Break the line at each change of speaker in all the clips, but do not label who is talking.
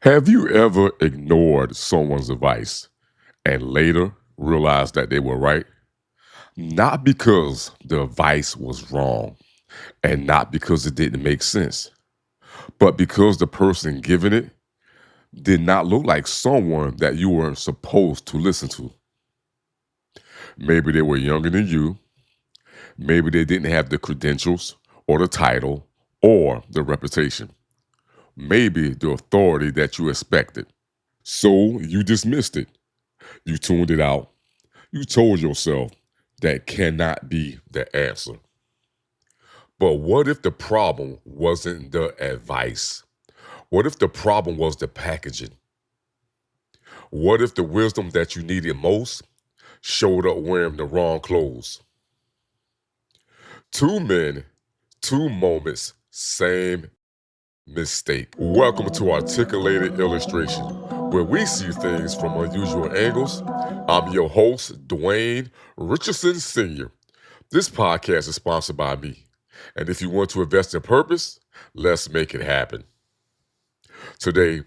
Have you ever ignored someone's advice and later realized that they were right? Not because the advice was wrong and not because it didn't make sense, but because the person giving it did not look like someone that you were supposed to listen to. Maybe they were younger than you. Maybe they didn't have the credentials or the title or the reputation. Maybe the authority that you expected. So you dismissed it. You tuned it out. You told yourself that cannot be the answer. But what if the problem wasn't the advice? What if the problem was the packaging? What if the wisdom that you needed most showed up wearing the wrong clothes? Two men, two moments, same mistake. Welcome to Articulated Illustration, where we see things from unusual angles. I'm your host, Dwane Richardson Sr. This podcast is sponsored by me. And if you want to invest in purpose, let's make it happen. Today,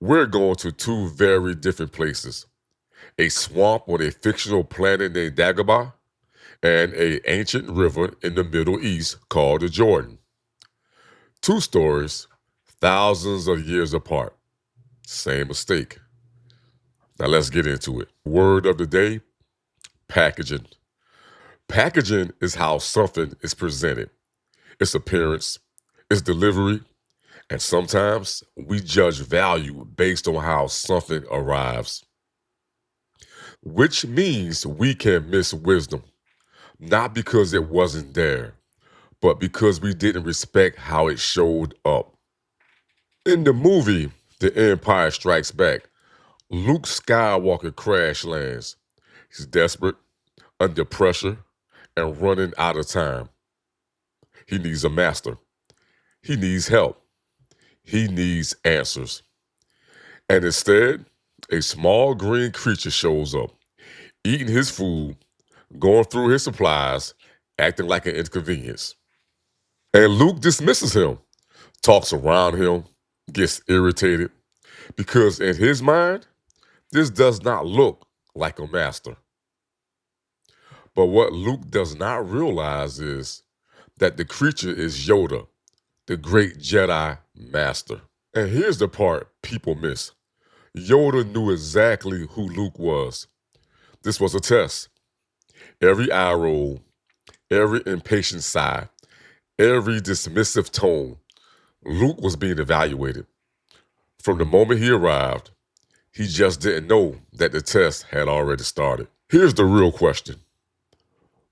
we're going to two very different places: a swamp on a fictional planet named Dagobah, and an ancient river in the Middle East called the Jordan. Two stories, thousands of years apart. Same mistake. Now let's get into it. Word of the day: packaging. Packaging is how something is presented, its appearance, its delivery, and sometimes we judge value based on how something arrives, which means we can miss wisdom, not because it wasn't there, but because we didn't respect how it showed up. In the movie The Empire Strikes Back, Luke Skywalker crash lands. He's desperate, under pressure, and running out of time. He needs a master. He needs help. He needs answers. And instead, a small green creature shows up, eating his food, going through his supplies, acting like an inconvenience. And Luke dismisses him, talks around him, gets irritated, because in his mind, this does not look like a master. But what Luke does not realize is that the creature is Yoda, the great Jedi master. And here's the part people miss: Yoda knew exactly who Luke was. This was a test. Every eye roll, every impatient sigh, every dismissive tone, Luke was being evaluated. From the moment he arrived, he just didn't know that the test had already started. Here's the real question: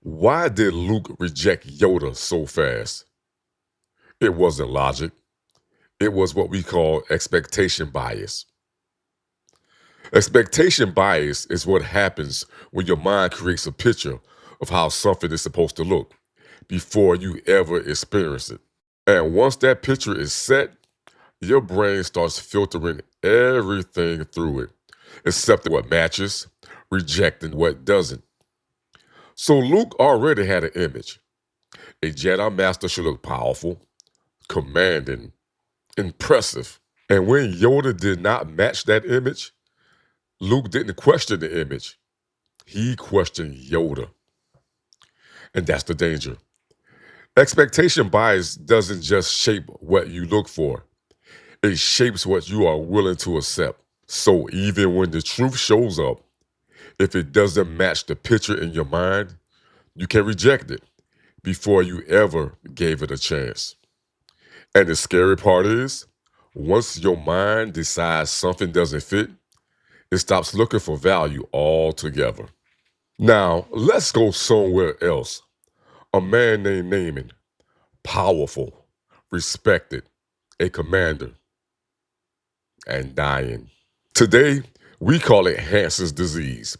why did Luke reject Yoda so fast? It wasn't logic, it was what we call expectation bias. Expectation bias is what happens when your mind creates a picture of how something is supposed to look before you ever experience it. And once that picture is set, your brain starts filtering everything through it, accepting what matches, rejecting what doesn't. So Luke already had an image. A Jedi Master should look powerful, commanding, impressive. And when Yoda did not match that image, Luke didn't question the image. He questioned Yoda. And that's the danger. Expectation bias doesn't just shape what you look for, it shapes what you are willing to accept. So even when the truth shows up, if it doesn't match the picture in your mind, you can reject it before you ever gave it a chance. And the scary part is, once your mind decides something doesn't fit, it stops looking for value altogether. Now, let's go somewhere else. A man named Naaman, powerful, respected, a commander, and dying. Today, we call it Hansen's disease,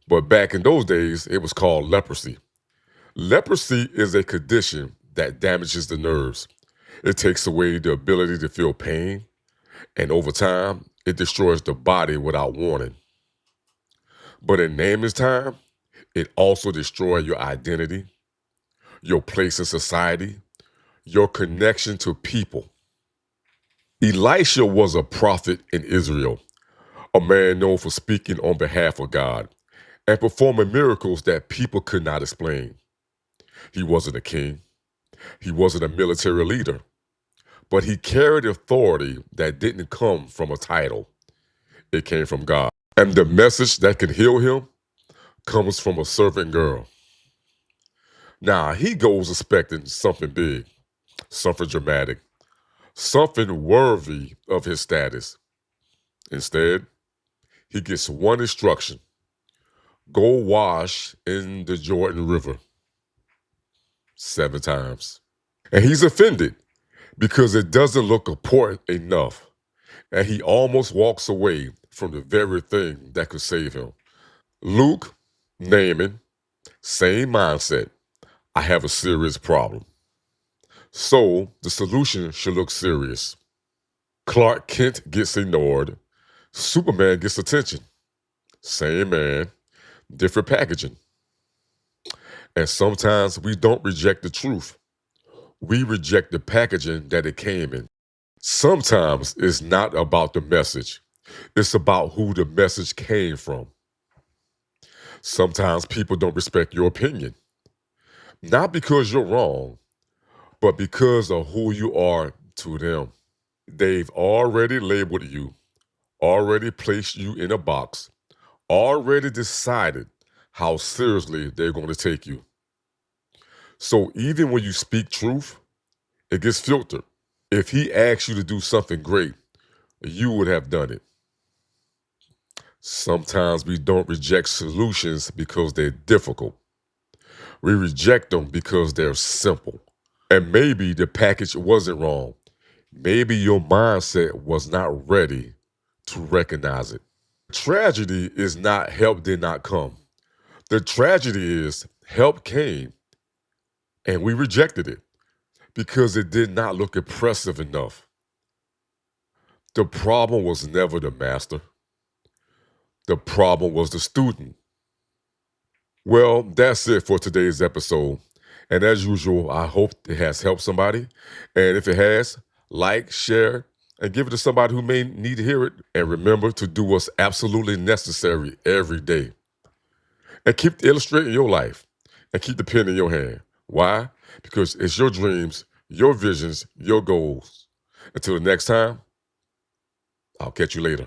but back in those days, it was called leprosy. Leprosy is a condition that damages the nerves. It takes away the ability to feel pain, and over time, it destroys the body without warning. But in Naaman's time, it also destroyed your identity, your place in society, your connection to people. Elisha was a prophet in Israel, a man known for speaking on behalf of God and performing miracles that people could not explain. He wasn't a king, he wasn't a military leader, but he carried authority that didn't come from a title, it came from God. And the message that could heal him comes from a servant girl. Now, he goes expecting something big, something dramatic, something worthy of his status. Instead, he gets one instruction: go wash in the Jordan River 7 times. And he's offended because it doesn't look important enough. And he almost walks away from the very thing that could save him. Luke, Naaman, same mindset. I have a serious problem. So the solution should look serious. Clark Kent gets ignored. Superman gets attention. Same man, different packaging. And sometimes we don't reject the truth. We reject the packaging that it came in. Sometimes it's not about the message. It's about who the message came from. Sometimes people don't respect your opinion, not because you're wrong, but because of who you are to them. They've already labeled you, already placed you in a box, already decided how seriously they're going to take you. So even when you speak truth, it gets filtered. If he asked you to do something great, you would have done it. Sometimes we don't reject solutions because they're difficult. We reject them because they're simple. And maybe the package wasn't wrong. Maybe your mindset was not ready to recognize it. Tragedy is not help did not come. The tragedy is help came and we rejected it because it did not look impressive enough. The problem was never the master. The problem was the student. Well, that's it for today's episode. And as usual, I hope it has helped somebody. And if it has, like, share, and give it to somebody who may need to hear it. And remember to do what's absolutely necessary every day. And keep illustrating your life. And keep the pen in your hand. Why? Because it's your dreams, your visions, your goals. Until the next time, I'll catch you later.